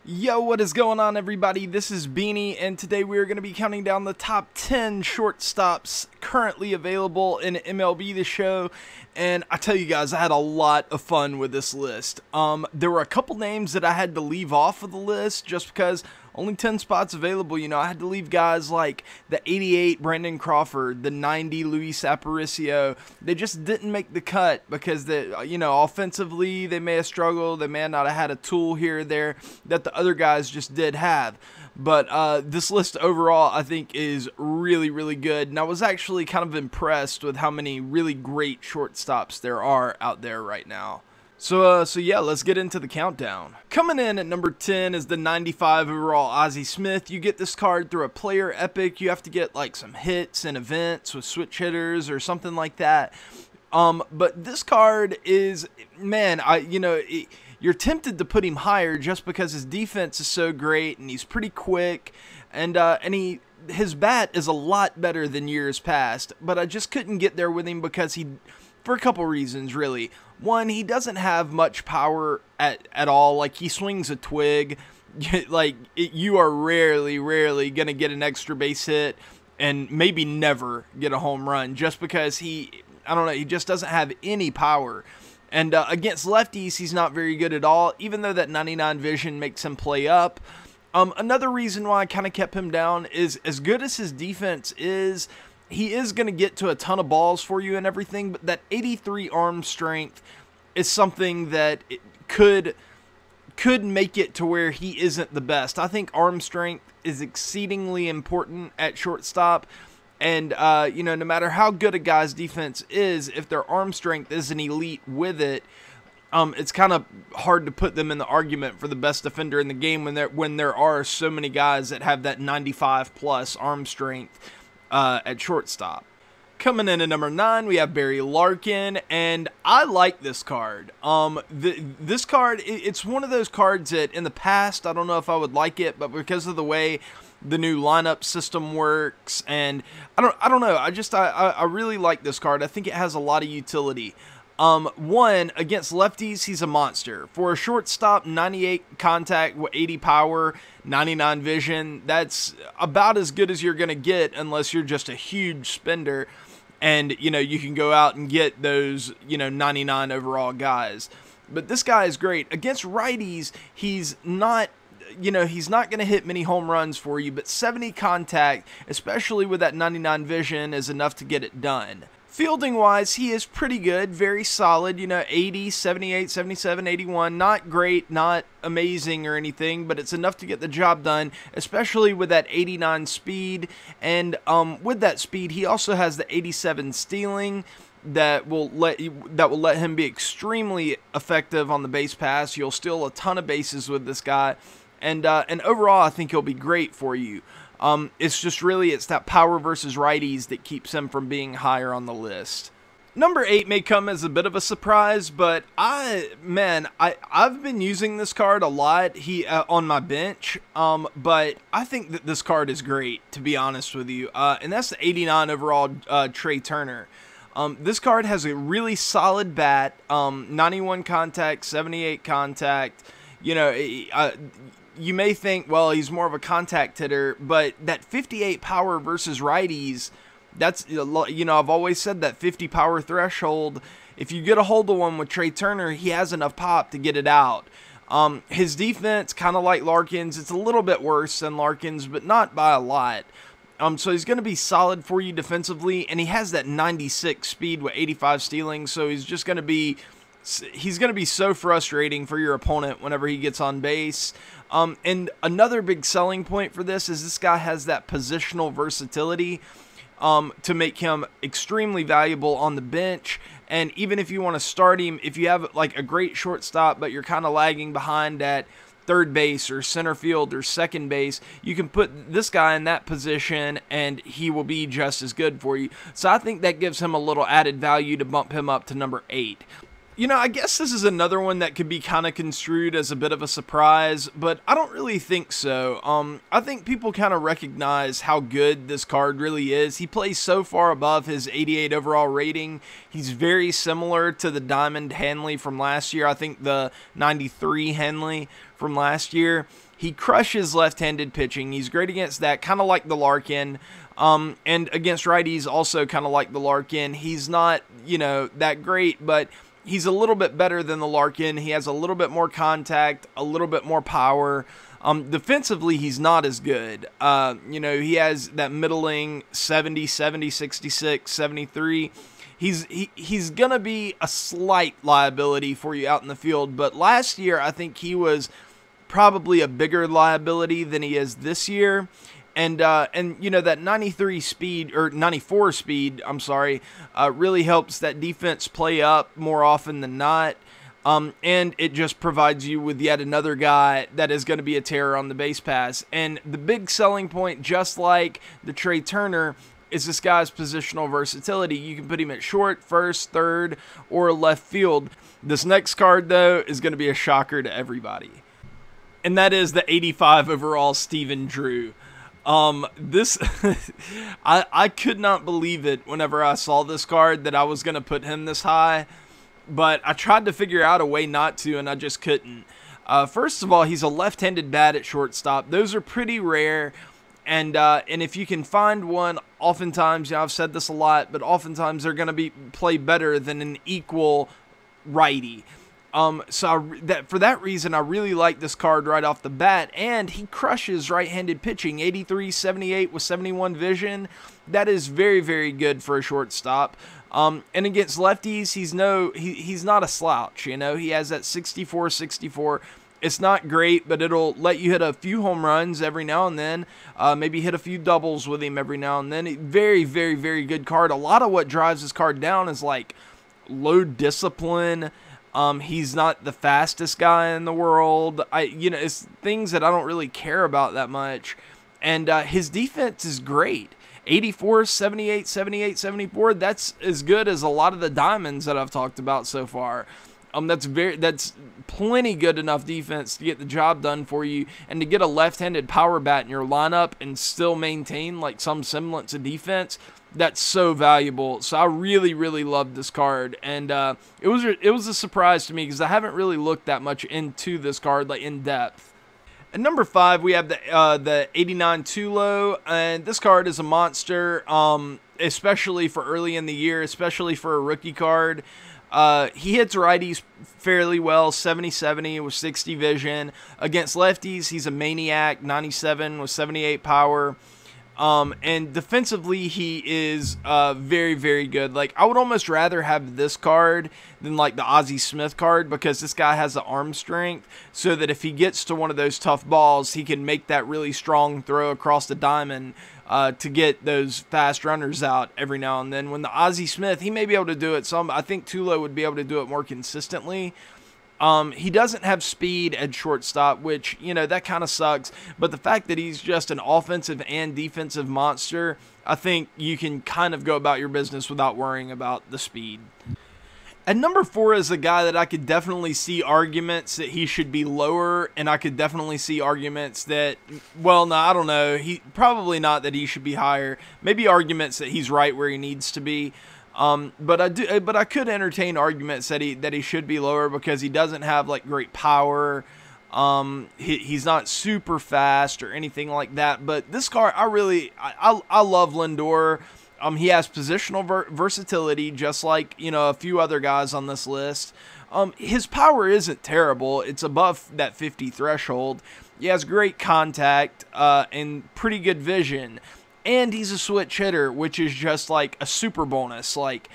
Yo, what is going on, everybody? This is Beanie, and today we are going to be counting down the top 10 shortstops currently available in MLB The Show. And I tell you guys, I had a lot of fun with this list. There were a couple names that I had to leave off of the list just because only 10 spots available. You know, I had to leave guys like the 88 Brandon Crawford, the 90 Luis Aparicio. They just didn't make the cut because offensively they may have struggled. They may not have had a tool here or there that the other guys just did have. But this list overall, I think, is really, really good. And I was actually kind of impressed with how many really great shortstops there are out there right now. So yeah, let's get into the countdown. Coming in at number 10 is the 95 overall Ozzie Smith. You get this card through a player epic. You have to get like some hits and events with switch hitters or something like that. But this card is, man, you're tempted to put him higher just because his defense is so great and he's pretty quick, and his bat is a lot better than years past. But I just couldn't get there with him because for a couple reasons, really. One, he doesn't have much power at all. Like, he swings a twig. You are rarely gonna get an extra base hit, and maybe never get a home run, just because he just doesn't have any power. And against lefties, he's not very good at all, even though that 99 vision makes him play up. Another reason why I kind of kept him down is, as good as his defense is, he is going to get to a ton of balls for you and everything, but that 83 arm strength is something that could make it to where he isn't the best. I think arm strength is exceedingly important at shortstop. And, no matter how good a guy's defense is, if their arm strength isn't elite with it, it's kind of hard to put them in the argument for the best defender in the game when there are so many guys that have that 95-plus arm strength at shortstop. Coming in at number 9, we have Barry Larkin, and I like this card. This card, it's one of those cards that in the past, I don't know if I would like it, but because of the way the new lineup system works, and I don't know, I really like this card. I think it has a lot of utility. One, against lefties, he's a monster. For a shortstop, 98 contact with 80 power, 99 vision, that's about as good as you're going to get unless you're just a huge spender and, you can go out and get those, 99 overall guys. But this guy is great. Against righties, he's not going to hit many home runs for you, but 70 contact, especially with that 99 vision, is enough to get it done. Fielding-wise, he is pretty good, very solid, 80, 78, 77, 81, not great, not amazing or anything, but it's enough to get the job done, especially with that 89 speed, and with that speed, he also has the 87 stealing, that will let him be extremely effective on the base pass. You'll steal a ton of bases with this guy, and overall, I think he'll be great for you. It's that power versus righties that keeps him from being higher on the list. Number 8 may come as a bit of a surprise, but I've been using this card a lot on my bench, but I think that this card is great, to be honest with you, and that's the 89 overall Trey Turner. This card has a really solid bat, 91 contact, 78 contact, you may think, well, he's more of a contact hitter, but that 58 power versus righties, that's, I've always said that 50 power threshold, if you get a hold of one with Trey Turner, he has enough pop to get it out. His defense, kind of like Larkin's, it's a little bit worse than Larkin's, but not by a lot. So he's going to be solid for you defensively, and he has that 96 speed with 85 stealing, so he's going to be so frustrating for your opponent whenever he gets on base. And another big selling point for this guy has that positional versatility to make him extremely valuable on the bench. And even if you want to start him, if you have like a great shortstop, but you're kind of lagging behind at third base or center field or second base, you can put this guy in that position and he will be just as good for you. So I think that gives him a little added value to bump him up to number 8. You know, I guess this is another one that could be kind of construed as a bit of a surprise, but I don't really think so. I think people kind of recognize how good this card really is. He plays so far above his 88 overall rating. He's very similar to the Diamond Hanley from last year. I think the 93 Hanley from last year. He crushes left-handed pitching. He's great against that, kind of like the Larkin. And against righties, also kind of like the Larkin. He's not, you know, that great, but he's a little bit better than the Larkin. He has a little bit more contact, a little bit more power. Defensively, he's not as good. You know, he has that middling 70, 66, 73. He's going to be a slight liability for you out in the field. But last year, I think he was probably a bigger liability than he is this year. And you know, that 93 speed, or 94 speed, I'm sorry, really helps that defense play up more often than not. And it just provides you with yet another guy that is going to be a terror on the base pass. And the big selling point, just like the Trey Turner, is this guy's positional versatility. You can put him at short, first, third, or left field. This next card, though, is going to be a shocker to everybody. And that is the 85 overall Stephen Drew. This, I could not believe it whenever I saw this card that I was going to put him this high, but I tried to figure out a way not to, and I just couldn't. First of all, he's a left-handed bat at shortstop. Those are pretty rare, and if you can find one, oftentimes, you know, I've said this a lot, but oftentimes they're going to play better than an equal righty. So for that reason, I really like this card right off the bat, and he crushes right-handed pitching. 83, 78 with 71 vision. That is very, very good for a shortstop. And against lefties, he's not a slouch. You know, he has that 64, 64. It's not great, but it'll let you hit a few home runs every now and then. Maybe hit a few doubles with him every now and then. Very, very, very good card. A lot of what drives this card down is like low discipline. He's not the fastest guy in the world. It's things that I don't really care about that much. And his defense is great. 84, 78, 78, 74. That's as good as a lot of the diamonds that I've talked about so far. That's plenty good enough defense to get the job done for you, and to get a left-handed power bat in your lineup and still maintain like some semblance of defense. That's so valuable. So I really, really loved this card, and it was a surprise to me because I haven't really looked that much into this card like in depth. At number 5, we have the 89 Tulo, and this card is a monster, especially for early in the year, especially for a rookie card. He hits righties fairly well, 70-70 with 60 vision. Against lefties, he's a maniac, 97 with 78 power. And defensively, he is very, very good. Like, I would almost rather have this card than like the Ozzie Smith card, because this guy has the arm strength, so that if he gets to one of those tough balls, he can make that really strong throw across the diamond to get those fast runners out every now and then. When the Ozzie Smith, he may be able to do it I think Tulo would be able to do it more consistently. He doesn't have speed at shortstop, which, you know, that kind of sucks. But the fact that he's just an offensive and defensive monster, I think you can kind of go about your business without worrying about the speed. At number 4 is a guy that I could definitely see arguments that he should be lower, and I could definitely see arguments that, well, no, I don't know. Probably not that he should be higher. Maybe arguments that he's right where he needs to be. But I could entertain arguments that he should be lower, because he doesn't have like great power. He's not super fast or anything like that. But this card, I love Lindor. He has positional versatility, just like, you know, a few other guys on this list. His power isn't terrible. It's above that 50 threshold. He has great contact and pretty good vision. And he's a switch hitter, which is just like a super bonus. Like,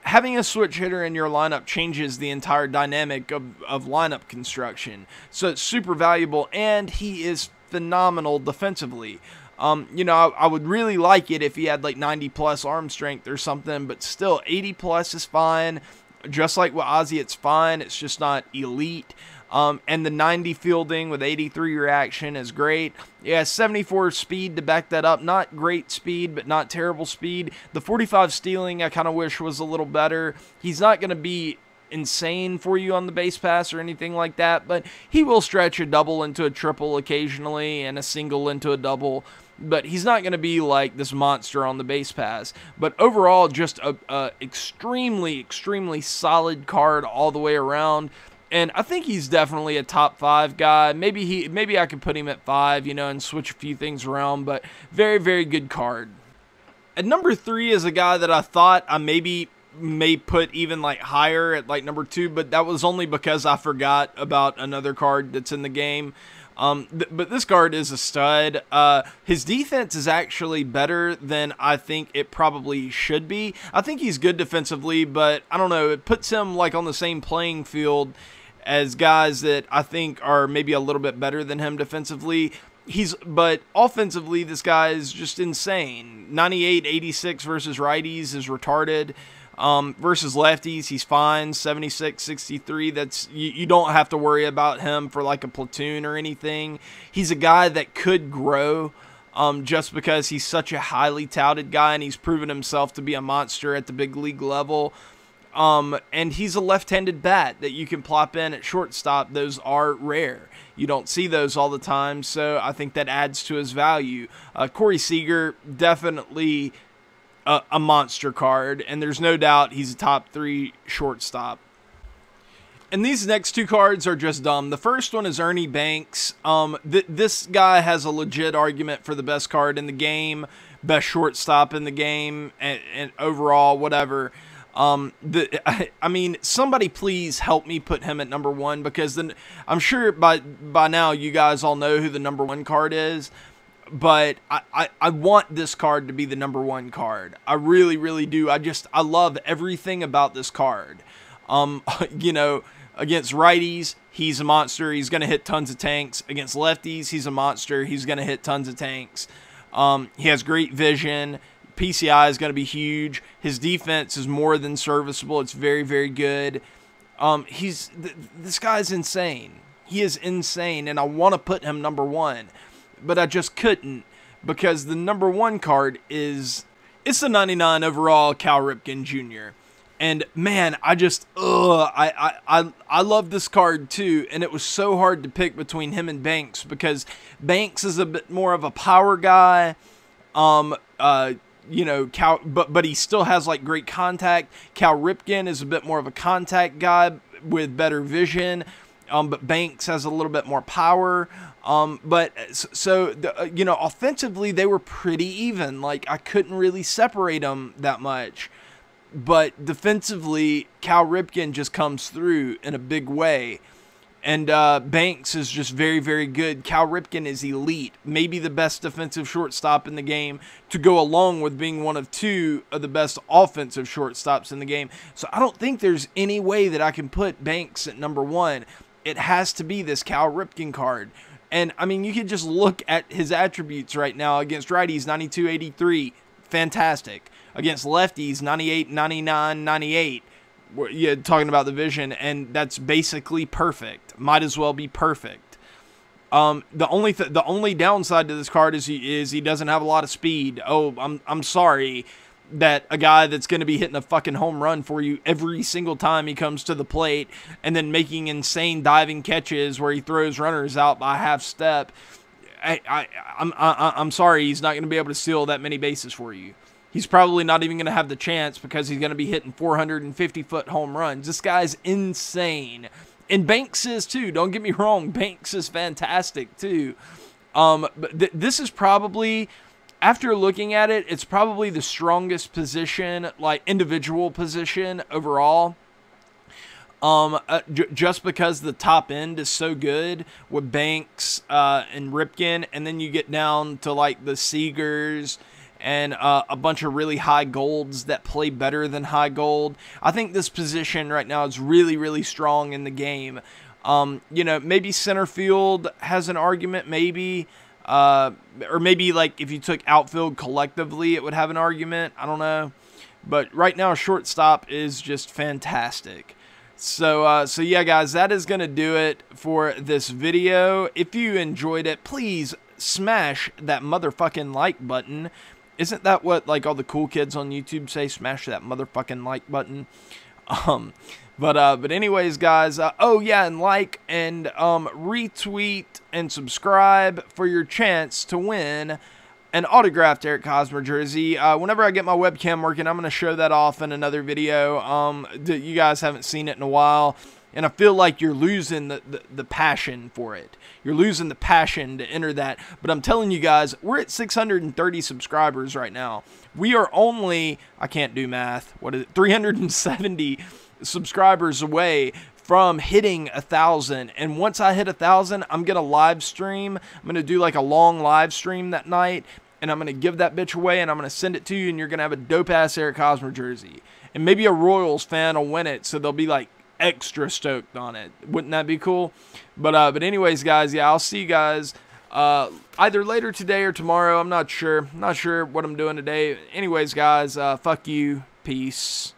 having a switch hitter in your lineup changes the entire dynamic of lineup construction. So it's super valuable, and he is phenomenal defensively. You know, I would really like it if he had like 90 plus arm strength or something, but still 80 plus is fine. Just like with Ozzie, it's fine. It's just not elite. And the 90 fielding with 83 reaction is great. Yeah, 74 speed to back that up. Not great speed, but not terrible speed. The 45 stealing I kind of wish was a little better. He's not going to be insane for you on the base pass or anything like that, but he will stretch a double into a triple occasionally and a single into a double. But he's not going to be like this monster on the base pass. But overall, just a extremely, extremely solid card all the way around. And I think he's definitely a top 5 guy. Maybe I could put him at 5, you know, and switch a few things around. But very, very good card. At number 3 is a guy that I thought I may put even like higher at like number 2, but that was only because I forgot about another card that's in the game. But this card is a stud. His defense is actually better than I think it probably should be. I think he's good defensively, but I don't know. It puts him like on the same playing field as guys that I think are maybe a little bit better than him defensively. But offensively, this guy is just insane. 98, 86 versus righties is retarded. Versus lefties, he's fine. 76, 63. That's you don't have to worry about him for like a platoon or anything. He's a guy that could grow just because he's such a highly touted guy and he's proven himself to be a monster at the big league level. And he's a left-handed bat that you can plop in at shortstop. Those are rare. You don't see those all the time, so I think that adds to his value. Corey Seager, definitely a monster card, and there's no doubt he's a top 3 shortstop. And these next 2 cards are just dumb. The first one is Ernie Banks. This guy has a legit argument for the best card in the game, best shortstop in the game, and overall, whatever. I mean, somebody please help me put him at number 1, because then I'm sure by now you guys all know who the number 1 card is. But I want this card to be the number 1 card. I really, really do. I love everything about this card. You know, against righties, he's a monster. He's going to hit tons of tanks. Against lefties, he's a monster. He's going to hit tons of tanks. He has great vision. PCI is going to be huge. His defense is more than serviceable. It's very, very good. This guy's insane. He is insane, and I want to put him number 1. But I just couldn't, because the number 1 card it's the 99 overall Cal Ripken Jr. And man, I love this card too, and it was so hard to pick between him and Banks, because Banks is a bit more of a power guy. You know, but he still has like great contact. Cal Ripken is a bit more of a contact guy with better vision. But Banks has a little bit more power. You know, offensively, they were pretty even. Like, I couldn't really separate them that much. But defensively, Cal Ripken just comes through in a big way. And Banks is just very, very good. Cal Ripken is elite. Maybe the best defensive shortstop in the game, to go along with being one of 2 of the best offensive shortstops in the game. So I don't think there's any way that I can put Banks at number 1. It has to be this Cal Ripken card. And, I mean, you can just look at his attributes right now. Against righties, 92, 83. Fantastic. Against lefties, 98, 99, 98. You're talking about the vision, and that's basically perfect. Might as well be perfect. The only downside to this card is he doesn't have a lot of speed. Oh, I'm sorry that a guy that's going to be hitting a fucking home run for you every single time he comes to the plate, and then making insane diving catches where he throws runners out by half step. I'm sorry, he's not going to be able to steal that many bases for you. He's probably not even going to have the chance, because he's going to be hitting 450-foot home runs. This guy's insane. And Banks is too. Don't get me wrong. Banks is fantastic too. But this is probably, after looking at it, it's probably the strongest position, like individual position overall. Just because the top end is so good with Banks and Ripken, and then you get down to like the Seagers and a bunch of really high golds that play better than high gold. I think this position right now is really, really strong in the game. You know, maybe center field has an argument, maybe. Or maybe like if you took outfield collectively, it would have an argument. I don't know. But right now, shortstop is just fantastic. So yeah, guys, that is going to do it for this video. If you enjoyed it, please smash that motherfucking like button. Isn't that what like all the cool kids on YouTube say? Smash that motherfucking like button. But anyways, guys, oh yeah, and like and retweet and subscribe for your chance to win an autographed Eric Hosmer jersey. Whenever I get my webcam working, I'm going to show that off in another video. You guys haven't seen it in a while, and I feel like you're losing the passion for it. You're losing the passion to enter that. But I'm telling you guys, we're at 630 subscribers right now. We are only, I can't do math, 370 subscribers away from hitting 1,000. And once I hit 1,000, I'm gonna live stream. I'm gonna do like a long live stream that night, and I'm gonna give that bitch away, and I'm gonna send it to you, and you're gonna have a dope ass Eric Hosmer jersey, and maybe a Royals fan will win it, so they'll be like extra stoked on it. Wouldn't that be cool? But anyways, guys, yeah, I'll see you guys either later today or tomorrow. I'm not sure what I'm doing today. Anyways, guys, fuck you, peace.